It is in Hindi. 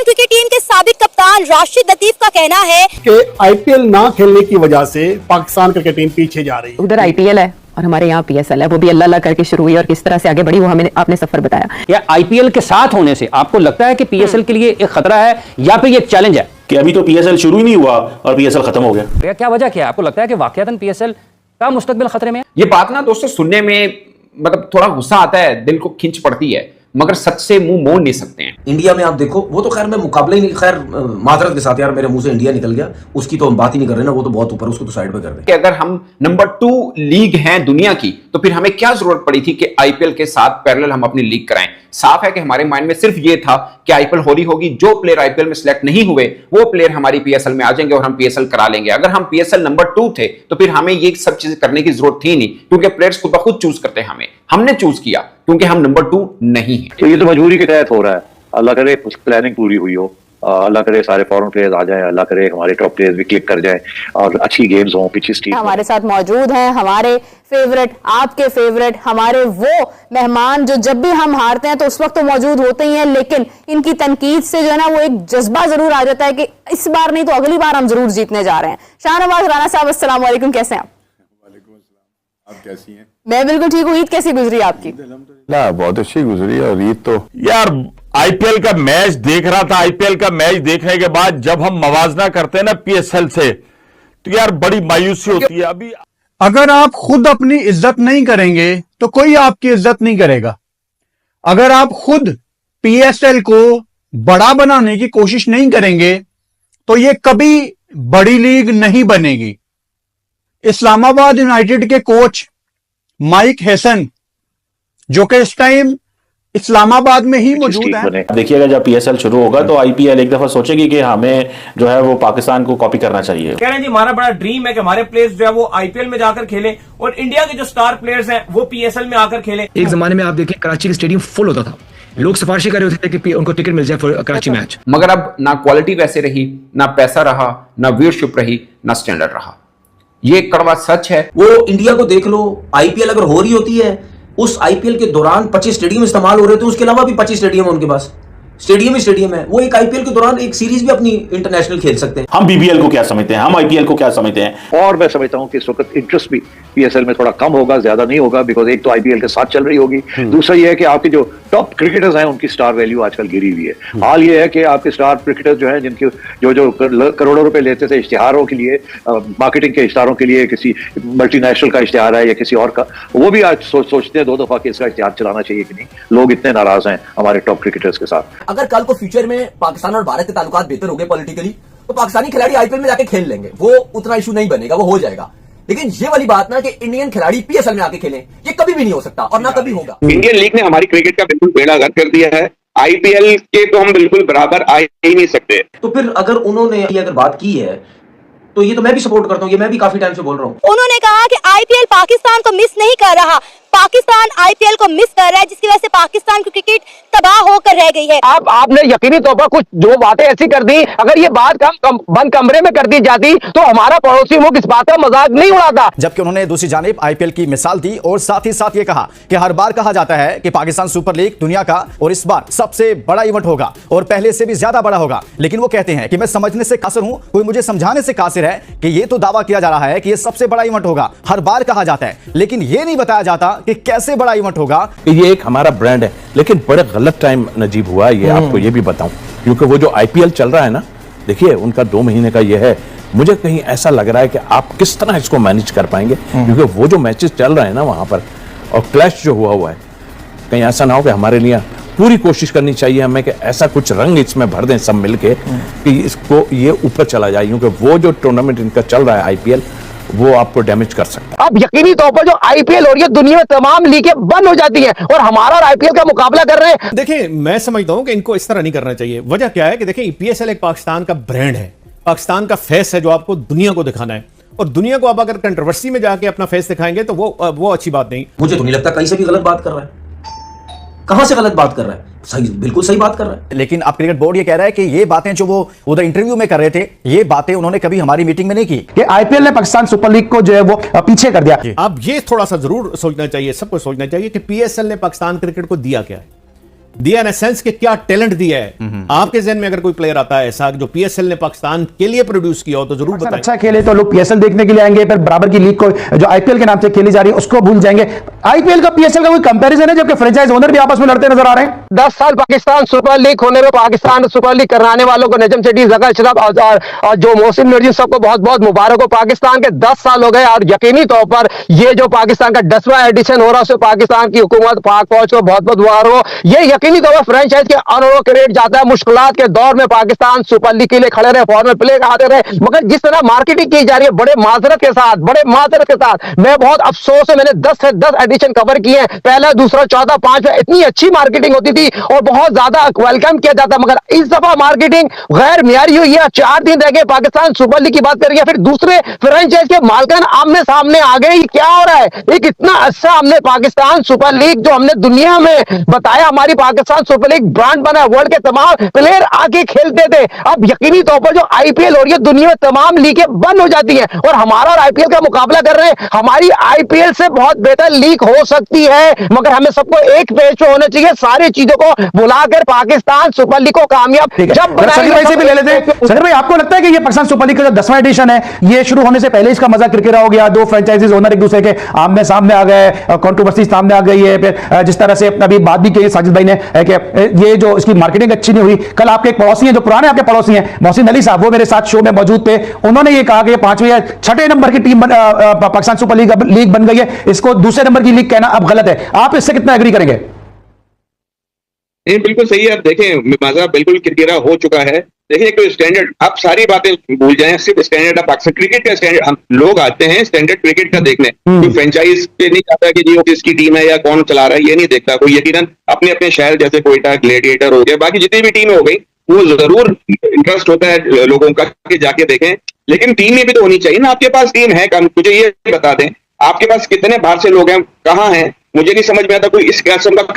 क्रिकेट टीम के साबिक कप्तान राशिद लतीफ का कहना है कि आईपीएल ना खेलने की वजह से पाकिस्तान क्रिकेट टीम पीछे जा रही है। उधर आईपीएल है और हमारे यहाँ पीएसएल है, वो भी अल्लाह अल्लाह करके शुरू हुई और किस तरह से आगे बढ़ी वो हमें आपने सफर बताया। या आईपीएल के साथ होने से आपको लगता है कि पीएसएल के लिए एक खतरा है या फिर ये चैलेंज है कि अभी तो पीएसएल शुरू ही नहीं हुआ और पीएसएल खत्म हो गया? क्या वजह क्या है? आपको लगता है कि वाकयातन पीएसएल का मुस्तकबिल खतरे में है? ये बात ना दोस्तों सुनने में मतलब थोड़ा गुस्सा आता है, दिल को खिंच पड़ती है, मगर सच से मुंह मोड़ नहीं सकते हैं। इंडिया में आप देखो, वो तो खैर मैं मुकाबला ही नहीं, खैर माजरत के साथ यार मेरे मुंह से इंडिया निकल गया, उसकी तो हम बात ही नहीं कर रहे ना, वो तो बहुत ऊपर, उसको तो साइड पे कर रहे हैं। कि अगर हम नंबर 2 लीग हैं दुनिया की तो फिर हमें क्या जरूरत पड़ी थी कि आईपीएल के साथ पैरेलल हम अपनी लीग कराएं। साफ है कि हमारे माइंड में सिर्फ ये था कि आईपीएल होगी, जो प्लेयर आईपीएल में सिलेक्ट नहीं हुए वो प्लेयर हमारी पीएसएल में आ जाएंगे और हम पीएसएल करा लेंगे। अगर हम पीएसएल नंबर 2 थे तो फिर हमें ये सब चीजें करने की जरूरत थी नहीं, क्योंकि प्लेयर्स खुद ब खुद चूज करते हैं। हमने चूज किया क्योंकि हम नंबर 2 नहीं है। तो ये तो मजबूरी के तहत हो रहा है। अल्लाह करे प्लानिंग पूरी हुई हो, अल्लाह करे सारे फॉरेन प्लेयर्स आ जाएं, अल्लाह करे हमारे टॉप प्लेयर्स भी क्लिक कर जाएं और अच्छी गेम्स हों, पिछली स्टीम। हमारे साथ मौजूद हैं हमारे फेवरेट, आपके फेवरेट, हमारे वो मेहमान जो जब भी हम हारते हैं तो उस वक्त तो मौजूद होते ही हैं, लेकिन इनकी तनकीद से जो है ना वो एक जज्बा जरूर आ जाता है कि इस बार नहीं तो अगली बार हम जरूर जीतने जा रहे हैं। शाहनवाज राणा साहब, अस्सलाम वालेकुम, कैसे हैं आप? आप कैसी हैं? मैं बिल्कुल ठीक हूँ। ईद कैसी गुजरी आपकी? बहुत अच्छी गुजरी और ईद तो यार आईपीएल का मैच देख रहा था। आईपीएल का मैच देखने के बाद जब हम मवाजना करते हैं ना पीएसएल से तो यार बड़ी मायूसी होती है। अभी अगर आप खुद अपनी इज्जत नहीं करेंगे तो कोई आपकी इज्जत नहीं करेगा। अगर आप खुद पीएसएल को बड़ा बनाने की कोशिश नहीं करेंगे तो ये कभी बड़ी लीग नहीं बनेगी। इस्लामाबाद यूनाइटेड के कोच माइक हैसन, जो कि इस टाइम इस्लामाबाद में ही मौजूद है। देखिएगा जब पीएसएल शुरू होगा तो आईपीएल एक दफा सोचेगी कि हमें जो है वो पाकिस्तान को कॉपी करना चाहिए। कह रहे हैं जी हमारा बड़ा ड्रीम है कि हमारे प्लेयर्स जो है वो आईपीएल में जाकर खेलें और इंडिया के जो स्टार प्लेयर्स हैं वो पीएसएल में आकर खेलें। एक जमाने में आप देखें कराची के स्टेडियम फुल होता था, लोग सिफारिशें कर रहे होते थे कि उनको टिकट मिल जाए फॉर कराची मैच। मगर अब ना क्वालिटी वैसे रही, ना पैसा रहा, ना व्यूअरशिप रही, ना स्टैंडर्ड रहा। ये कड़वा सच है। वो इंडिया को देख लो, आईपीएल अगर हो रही होती है उस आईपीएल के दौरान 25 स्टेडियम इस्तेमाल हो रहे थे, उसके अलावा भी 25 स्टेडियम है उनके पास, स्टेडियम ही स्टेडियम है। वो एक आईपीएल के दौरान एक सीरीज भी अपनी इंटरनेशनल खेल सकते हैं। हम बीबीएल को क्या समझते हैं, हम आईपीएल को क्या समझते हैं? और मैं समझता हूं कि इस वक्त इंटरेस्ट भी पीएसएल में थोड़ा कम होगा, ज्यादा नहीं होगा, बिकॉज एक तो आईपीएल के साथ चल रही होगी, दूसरा यह है कि आपके जो टॉप क्रिकेटर्स हैं उनकी स्टार वैल्यू आजकल गिरी हुई है। हाल ये है कि आपके स्टार क्रिकेटर्स जो हैं जिनके जो करोड़ों रुपए लेते थे इश्तिहारों के लिए, मार्केटिंग के इश्तिहारों के लिए, किसी मल्टीनेशनल का इश्तिहार है या किसी और का, वो भी आज सोचते हैं 2 दफा कि इसका इश्तिहार चलाना चाहिए कि नहीं। लोग इतने नाराज हैं हमारे टॉप क्रिकेटर्स के साथ। अगर कल को फ्यूचर में पाकिस्तान और भारत के ताल्लुकात बेहतर हो गए पॉलिटिकली तो पाकिस्तानी खिलाड़ी आईपीएल में जाके खेल लेंगे, वो उतना इशू नहीं बनेगा, वो हो जाएगा। लेकिन ये वाली बात ना कि इंडियन खिलाड़ी पीएसएल में आके खेलें, ये कभी भी नहीं हो सकता और ना कभी होगा। इंडियन लीग ने हमारी क्रिकेट का बिल्कुल बेड़ा गर्क कर दिया है। आईपीएल के तो हम बिल्कुल बराबर आ ही नहीं सकते। तो फिर अगर उन्होंने ये अगर बात की है तो ये तो मैं भी सपोर्ट करता हूँ, ये मैं भी काफी टाइम से बोल रहा हूँ। उन्होंने कहा कि आईपीएल पाकिस्तान को मिस नहीं कर रहा, पाकिस्तान आईपीएल को मिस कर रहा है, जिसकी वजह से पाकिस्तान की क्रिकेट तबाह होकर रह गई है। आपने यकीनी तौर पर कुछ जो बातें ऐसी कर दी, अगर ये बात बंद कमरे में कर दी जाती तो हमारा पड़ोसी मुल्क इस बात का मजाक नहीं उड़ाता। जबकि उन्होंने दूसरी जानिब आईपीएल की मिसाल दी और साथ ही साथ ये कहा कि हर बार कहा जाता है कि पाकिस्तान सुपर लीग दुनिया का और इस बार सबसे बड़ा इवेंट होगा और पहले से भी ज्यादा बड़ा होगा। लेकिन वो कहते हैं कि मैं समझने से कासिर हूं, कोई मुझे समझाने से कासिर है कि ये तो दावा किया जा रहा है कि ये सबसे बड़ा इवेंट होगा, हर बार कहा जाता है, लेकिन ये नहीं बताया जाता कि कैसे बड़ा इवेंट होगा। ये एक हमारा ब्रांड है, लेकिन बड़े गलत टाइम नजीब हुआ ये आपको ये भी बताऊं, क्योंकि वो जो आईपीएल चल रहा है ना, देखिए उनका 2 महीने का ये है, मुझे कहीं ऐसा लग रहा है कि आप किस तरह इसको मैनेज कर पाएंगे, क्योंकि वो जो मैचेस चल रहे हैं ना वहां पर और क्लैश जो हुआ है, कहीं ऐसा ना हो कि हमारे लिए पूरी कोशिश करनी चाहिए हमें कि ऐसा कुछ रंग इसमें भर दें सब मिलके कि इसको ये ऊपर चला जाए, क्योंकि वो जो टूर्नामेंट इनका चल रहा है आईपीएल वो आपको डैमेज कर सकता है। अब यकीनी तौर पर जो आईपीएल हो रही है दुनिया में तमाम लीगें बंद हो जाती हैं और हमारा आईपीएल का मुकाबला कर रहे हैं। देखिए मैं समझता हूं कि इनको इस तरह नहीं करना चाहिए। वजह क्या है कि देखिए पीएसएल एक पाकिस्तान का ब्रांड है, पाकिस्तान का फेस है जो आपको दुनिया को दिखाना है, और दुनिया को आप अगर कंट्रोवर्सी में जाके अपना फेस दिखाएंगे तो वो अच्छी बात नहीं। मुझे तो नहीं लगता कहीं से भी गलत बात कर रहा है, कहां से गलत बात कर रहा है, सही बिल्कुल सही बात कर रहा है। लेकिन अब क्रिकेट बोर्ड ये कह रहा है कि ये बातें जो वो उधर इंटरव्यू में कर रहे थे, ये बातें उन्होंने कभी हमारी मीटिंग में नहीं की कि आईपीएल ने पाकिस्तान सुपर लीग को जो है वो पीछे कर दिया। अब ये थोड़ा सा जरूर सोचना चाहिए, सबको सोचना चाहिए कि पीएसएल ने पाकिस्तान क्रिकेट को दिया क्या है। दिया इन सेंस के क्या टैलेंट दिया है। आपके जहन में अगर कोई प्लेयर आता है ऐसा जो पीएसएल ने पाकिस्तान के लिए प्रोड्यूस किया हो तो जरूर बताएं। अच्छा खेले तो लोग पीएसएल देखने के लिए आएंगे, फिर बराबर की लीग को जो आईपीएल के नाम से खेली जा रही है उसको भूल जाएंगे। आईपीएल का पीएसएल का कोई कंपैरिजन है जबकि फ्रेंचाइज ओनर भी आपस में लड़ते नजर आ रहे हैं। 10 साल पाकिस्तान सुपर लीग होने में पाकिस्तान सुपर लीग कराने वालों को नजम सेठी, जगर शरफ और जो मोहसिन नूरी सबको बहुत बहुत मुबारक हो। पाकिस्तान के 10 साल हो गए और यकीनी तौर पर ये जो पाकिस्तान का 10वां एडिशन हो रहा है उसमें पाकिस्तान की हुकूमत, पाक फौज को बहुत बहुत मुबारक हो। ये यकीनी तौर पर फ्रेंचाइज के अनोखा क्रेडिट जाता है। मुश्किलात के दौर में पाकिस्तान सुपर लीग के लिए खड़े रहे, फॉर्म में प्ले आते रहे, मगर जिस तरह मार्केटिंग की जा रही है बड़े माजरत के साथ, मैं बहुत अफसोस है, मैंने 10 से 10 एडिशन कवर किए हैं, पहला, दूसरा, चौथा, पांचवा, इतनी अच्छी मार्केटिंग होती थी और बहुत ज्यादा वेलकम किया जाता, मगर इस दफा मार्केटिंग गैर मियारी हुई है। 4 दिन रह गए पाकिस्तान सुपर लीग की बात करेंगे, फिर दूसरे फ्रेंचाइज के मालिकान आमने सामने आ गए। क्या हो रहा है? एक इतना अच्छा हमने पाकिस्तान सुपर लीग जो हमने दुनिया में बताया, हमारी पाकिस्तान सुपर लीग ब्रांड बना, वर्ल्ड के तमाम प्लेयर आके खेलते थे। अब यकीनी तौर पर जो आईपीएल हो रही है दुनिया में तमाम लीगें बंद हो जाती हैं और हमारा और आईपीएल का मुकाबला कर रहे हैं। हमारी आईपीएल से बहुत बेहतर लीग हो सकती है, मगर हमें सबको एक पेज पे होना चाहिए, सारी चीजों को भुलाकर पाकिस्तान सुपर लीग को कामयाब जब सनी भाई से भी ले लेते हैं। सनी भाई, आपको लगता है कि ये पाकिस्तान सुपर लीग का जो 10वां एडिशन है ये शुरू होने से पहले इसका मजा किरकिरा हो गया, 2 फ्रेंचाइजीज ओनर एक दूसरे के आमने सामने आ गए, कंट्रोवर्सी सामने आ गई है, फिर जिस तरह से अभी बात भी की साजिद भाई ने कि ये जो इसकी मार्केटिंग अच्छी नहीं हुई। कल आपके एक पड़ोसी हैं जो पुराने आपके पड़ोसी हैं मोहसिन अली साहब, वो मेरे साथ शो में मौजूद थे, उन्होंने ये कहा कि 5वें या 6ठे नंबर की टीम पाकिस्तान सुपर लीग बन गई है, इसको दूसरे नंबर की लीग कहना अब गलत है। आप इससे कितना एग्री करेंगे? बिल्कुल सही है। आप देखें मजा बिल्कुल किरकिरा हो चुका है। देखिए एक तो स्टैंडर्ड, आप सारी बातें भूल जाएं, सिर्फ स्टैंडर्ड, आप अक्सर क्रिकेट का स्टैंडर्ड, हम लोग आते हैं स्टैंडर्ड क्रिकेट का देखने, कोई फ्रेंचाइज पे नहीं आता कि जी वो किसकी टीम है या कौन चला रहा है, ये नहीं देखता कोई। यकीनन अपने अपने शहर जैसे कोयटा, ग्लेडिएटर हो गया, बाकी जितनी भी टीमें हो गई, वो जरूर इंटरेस्ट होता है लोगों का कि जाके देखें, लेकिन टीमें भी तो होनी चाहिए ना। आपके पास टीम है कम, मुझे ये बता दें आपके पास कितने बाहर से लोग हैं, कहाँ हैं, मुझे नहीं समझ में आता कोई इस किस्म का